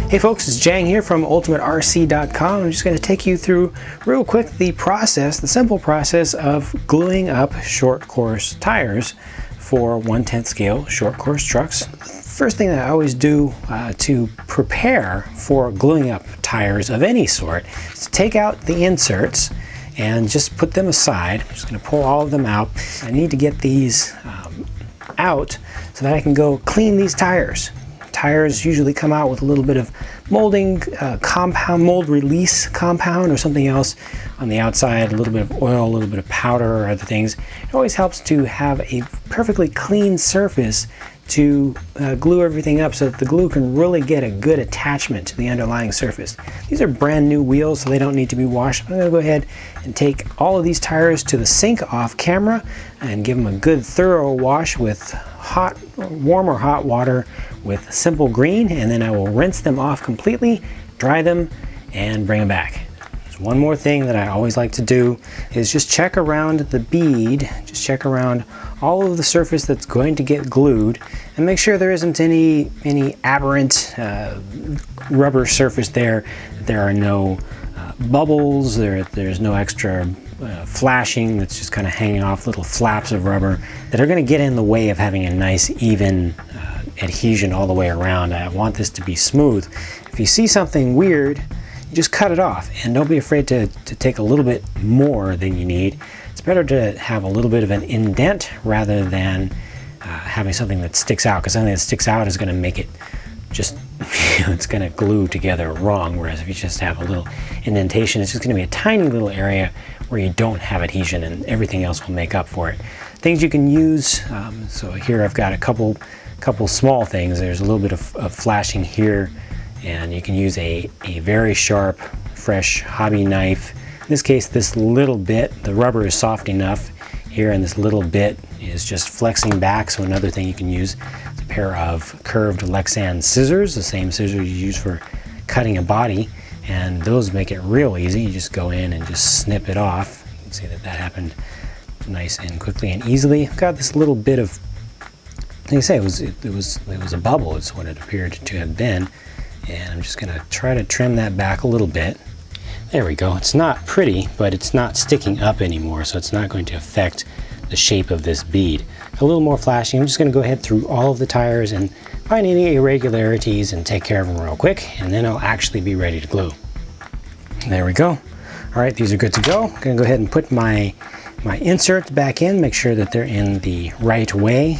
Hey folks, it's Jang here from ultimaterc.com. I'm just going to take you through real quick the simple process of gluing up short course tires for 1/10 scale short course trucks. First thing that I always do to prepare for gluing up tires of any sort is to take out the inserts and just put them aside. I'm just going to pull all of them out. I need to get these out so that I can go clean these tires. Tires usually come out with a little bit of molding compound, mold release compound or something else on the outside, a little bit of oil, a little bit of powder or other things. It always helps to have a perfectly clean surface to glue everything up so that the glue can really get a good attachment to the underlying surface. These are brand new wheels, so they don't need to be washed. I'm going to go ahead and take all of these tires to the sink off camera and give them a good thorough wash with warm or hot water with simple green, and then I will rinse them off completely, dry them, and bring them back. There's one more thing that I always like to do is just check around the bead, just check around all of the surface that's going to get glued and make sure there isn't any aberrant rubber surface there. There are no bubbles, there's no extra flashing that's just kind of hanging off little flaps of rubber that are going to get in the way of having a nice even adhesion all the way around. I want this to be smooth. If you see something weird, you just cut it off, and don't be afraid to take a little bit more than you need. It's better to have a little bit of an indent rather than having something that sticks out, because something that sticks out is going to make it just it's going to glue together wrong, whereas if you just have a little indentation, it's just going to be a tiny little area where you don't have adhesion, and everything else will make up for it. Things you can use, so here I've got a couple small things. There's a little bit of flashing here, and you can use a very sharp, fresh hobby knife. In this case, this little bit, the rubber is soft enough here, and this little bit is just flexing back. So another thing you can use is a pair of curved Lexan scissors, the same scissors you use for cutting a body, and those make it real easy. You just go in and just snip it off. You can see that happened nice and quickly and easily. I've got this little bit of, like I say, it was a bubble. It's what it appeared to have been, and I'm just going to try to trim that back a little bit. There we go. It's not pretty, but it's not sticking up anymore, so it's not going to affect the shape of this bead. A little more flashing. I'm just going to go ahead through all of the tires and find any irregularities and take care of them real quick, and then I'll actually be ready to glue. There we go. All right, these are good to go. I'm going to go ahead and put my inserts back in, make sure that they're in the right way.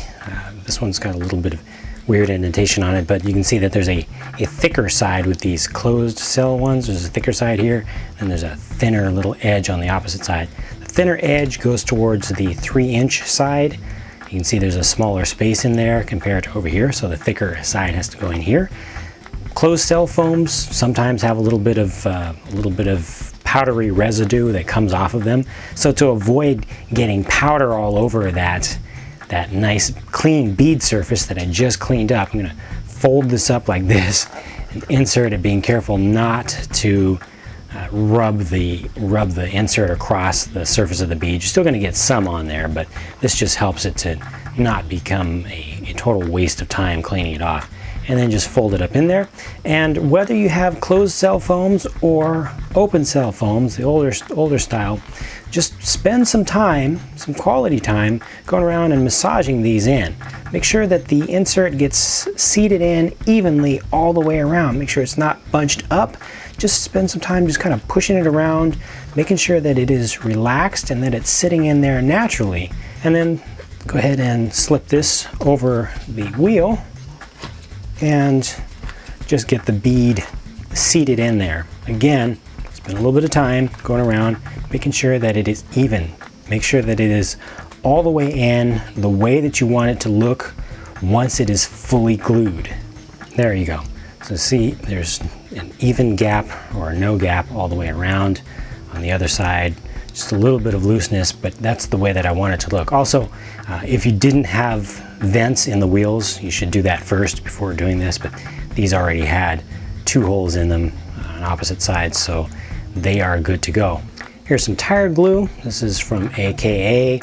This one's got a little bit of weird indentation on it, but you can see that there's a thicker side with these closed cell ones. There's a thicker side here, and there's a thinner little edge on the opposite side. The thinner edge goes towards the 3-inch side. You can see there's a smaller space in there compared to over here, so the thicker side has to go in here. Closed cell foams sometimes have a little bit of powdery residue that comes off of them. So to avoid getting powder all over that nice clean bead surface that I just cleaned up, I'm going to fold this up like this and insert it, being careful not to rub the insert across the surface of the bead. You're still going to get some on there, but this just helps it to not become a total waste of time cleaning it off. And then just fold it up in there. And whether you have closed cell foams or open cell foams, the older style, just spend some time, some quality time, going around and massaging these in. Make sure that the insert gets seated in evenly all the way around. Make sure it's not bunched up. Just spend some time just kind of pushing it around, making sure that it is relaxed and that it's sitting in there naturally. And then go ahead and slip this over the wheel and just get the bead seated in there. Again, spend a little bit of time going around, making sure that it is even. Make sure that it is all the way in the way that you want it to look once it is fully glued. There you go. So see, there's an even gap or no gap all the way around. On the other side, just a little bit of looseness, but that's the way that I want it to look. Also, if you didn't have vents in the wheels, you should do that first before doing this, but these already had 2 holes in them on opposite sides, so they are good to go. Here's some tire glue. This is from AKA.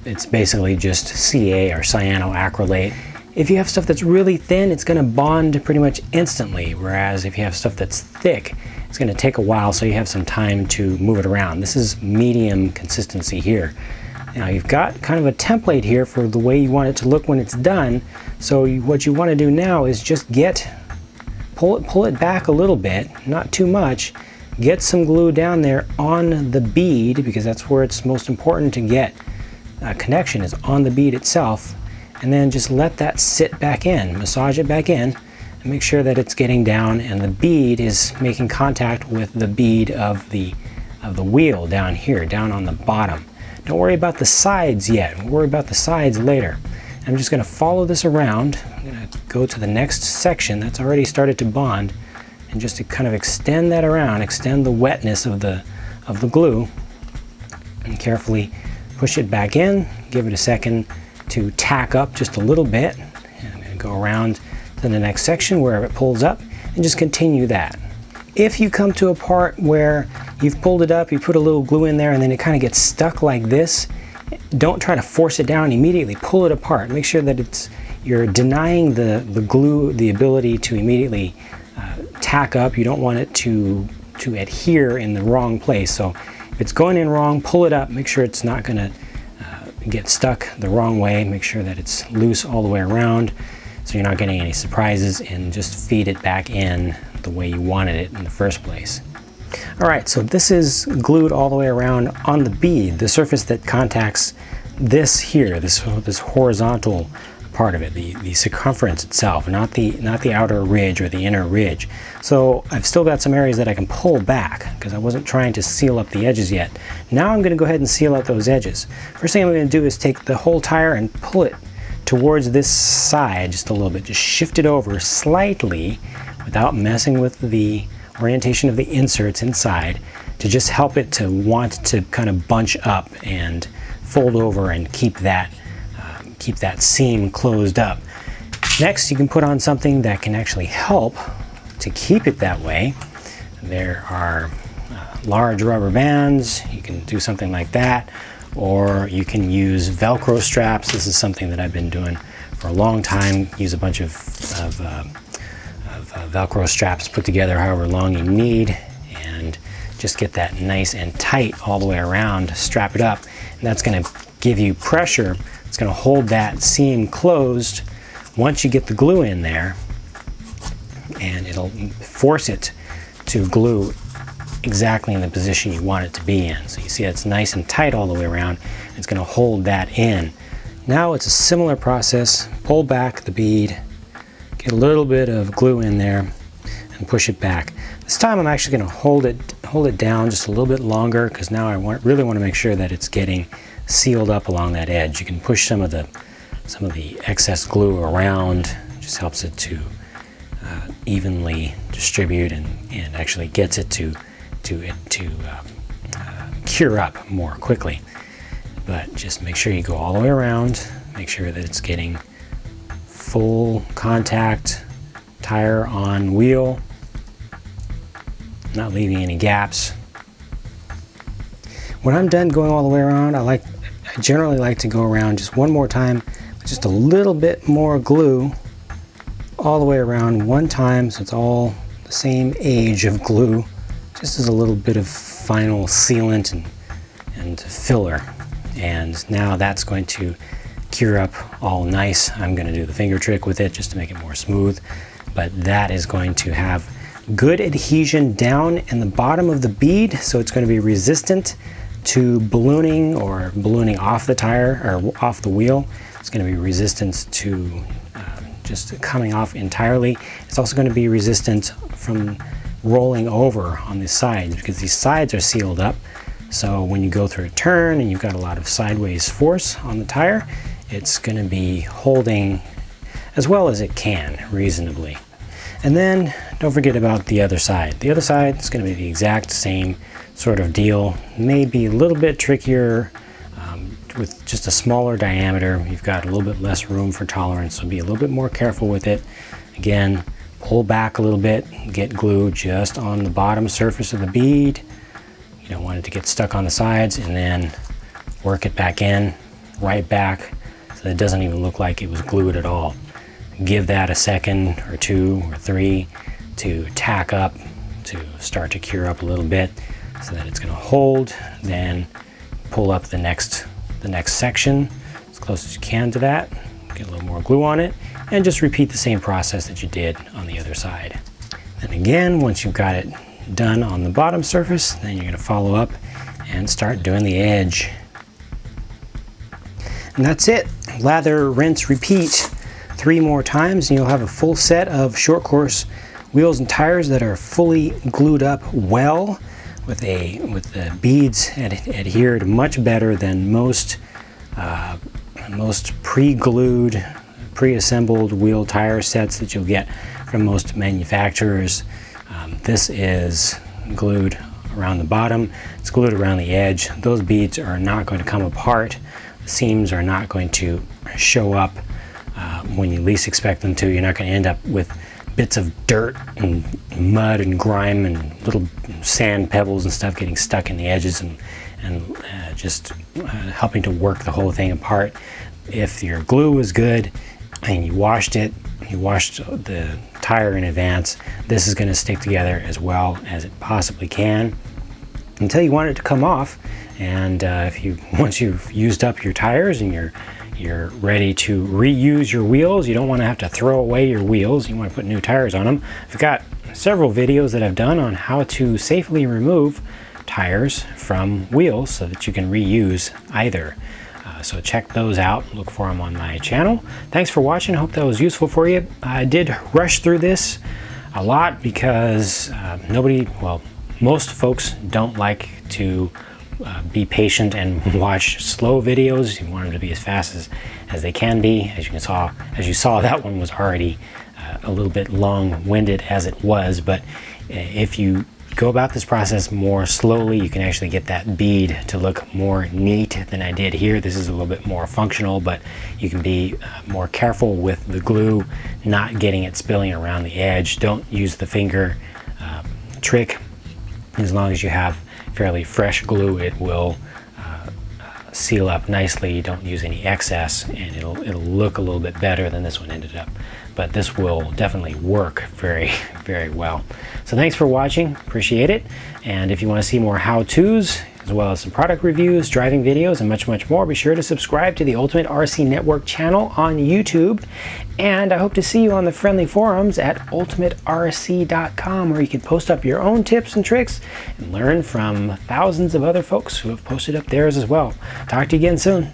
It's basically just CA or cyanoacrylate. If you have stuff that's really thin, it's going to bond pretty much instantly, whereas if you have stuff that's thick, it's going to take a while, so you have some time to move it around. This is medium consistency here. Now you've got kind of a template here for the way you want it to look when it's done. So what you want to do now is just pull it back a little bit, not too much. Get some glue down there on the bead, because that's where it's most important to get a connection, is on the bead itself. And then just let that sit back in, massage it back in, and make sure that it's getting down and the bead is making contact with the bead of the wheel down here, down on the bottom. Don't worry about the sides yet. We'll worry about the sides later. I'm just going to follow this around. I'm going to go to the next section that's already started to bond, and just to kind of extend that around, extend the wetness of the glue, and carefully push it back in. Give it a second to tack up just a little bit. And I'm going to go around to the next section wherever it pulls up, and just continue that. If you come to a part where you've pulled it up, you put a little glue in there, and then it kind of gets stuck like this, don't try to force it down immediately. Pull it apart. Make sure that you're denying the glue the ability to immediately tack up. You don't want it to adhere in the wrong place. So if it's going in wrong, pull it up. Make sure it's not going to get stuck the wrong way. Make sure that it's loose all the way around, so you're not getting any surprises, and just feed it back in the way you wanted it in the first place. All right, so this is glued all the way around on the bead, the surface that contacts this here, this horizontal part of it, the circumference itself, not the outer ridge or the inner ridge. So I've still got some areas that I can pull back because I wasn't trying to seal up the edges yet. Now I'm going to go ahead and seal out those edges. First thing I'm going to do is take the whole tire and pull it towards this side just a little bit. Just shift it over slightly without messing with the orientation of the inserts inside, to just help it to want to kind of bunch up and fold over and keep that seam closed up. Next, you can put on something that can actually help to keep it that way. There are large rubber bands. You can do something like that, or you can use Velcro straps. This is something that I've been doing for a long time. Use a bunch of Velcro straps put together however long you need, and just get that nice and tight all the way around. Strap it up, and that's going to give you pressure. It's going to hold that seam closed once you get the glue in there, and it'll force it to glue exactly in the position you want it to be in. So you see it's nice and tight all the way around. It's going to hold that in. Now it's a similar process. Pull back the bead, get a little bit of glue in there, and push it back. This time I'm actually going to hold it down just a little bit longer, because now I really want to make sure that it's getting sealed up along that edge. You can push some of the excess glue around. It just helps it to evenly distribute, and actually gets it to cure up more quickly. But just make sure you go all the way around. Make sure that it's getting full contact, tire on wheel, not leaving any gaps. When I'm done going all the way around, I generally like to go around just one more time with just a little bit more glue all the way around one time, so it's all the same age of glue, just as a little bit of final sealant and filler. And now that's going to cure up all nice. I'm going to do the finger trick with it just to make it more smooth, but that is going to have good adhesion down in the bottom of the bead, so it's going to be resistant to ballooning or ballooning off the tire or off the wheel. It's going to be resistant to just coming off entirely. It's also going to be resistant from rolling over on the sides, because these sides are sealed up. So when you go through a turn and you've got a lot of sideways force on the tire, it's going to be holding as well as it can reasonably. And then don't forget about the other side. The other side is going to be the exact same sort of deal, maybe a little bit trickier with just a smaller diameter. You've got a little bit less room for tolerance, so be a little bit more careful with it. Again, pull back a little bit, get glue just on the bottom surface of the bead. You don't want it to get stuck on the sides, and then work it back in, right back, so that it doesn't even look like it was glued at all. give that a second or 2 or 3 to tack up, to start to cure up a little bit so that it's going to hold. Then pull up the next section as close as you can to that, get a little more glue on it, and just repeat the same process that you did on the other side. Then again, once you've got it done on the bottom surface, then you're going to follow up and start doing the edge. And that's it. Lather, rinse, repeat 3 more times, and you'll have a full set of short course wheels and tires that are fully glued up well, with the beads adhered much better than most pre-glued, pre-assembled wheel tire sets that you'll get from most manufacturers. This is glued around the bottom, it's glued around the edge. Those beads are not going to come apart. The seams are not going to show up when you least expect them to. You're not going to end up with bits of dirt and mud and grime and little sand pebbles and stuff getting stuck in the edges and just helping to work the whole thing apart. If your glue is good and you washed the tire in advance, this is going to stick together as well as it possibly can until you want it to come off. And once you've used up your tires and you're ready to reuse your wheels, you don't want to have to throw away your wheels. You want to put new tires on them. I've got several videos that I've done on how to safely remove tires from wheels so that you can reuse either. So check those out, look for them on my channel. Thanks for watching, hope that was useful for you. I did rush through this a lot because most folks don't like to be patient and watch slow videos. You want them to be as fast as they can be. As you saw, that one was already a little bit long-winded as it was, but if you go about this process more slowly, you can actually get that bead to look more neat than I did here. This is a little bit more functional, but you can be more careful with the glue, not getting it spilling around the edge. Don't use the finger trick. As long as you have fairly fresh glue, it will seal up nicely. Don't use any excess, and it'll look a little bit better than this one ended up. But this will definitely work very, very well. So thanks for watching, appreciate it. And if you want to see more how-tos, as well as some product reviews, driving videos, and much, much more, be sure to subscribe to the Ultimate RC Network channel on YouTube. And I hope to see you on the friendly forums at ultimaterc.com, where you can post up your own tips and tricks and learn from thousands of other folks who have posted up theirs as well. Talk to you again soon.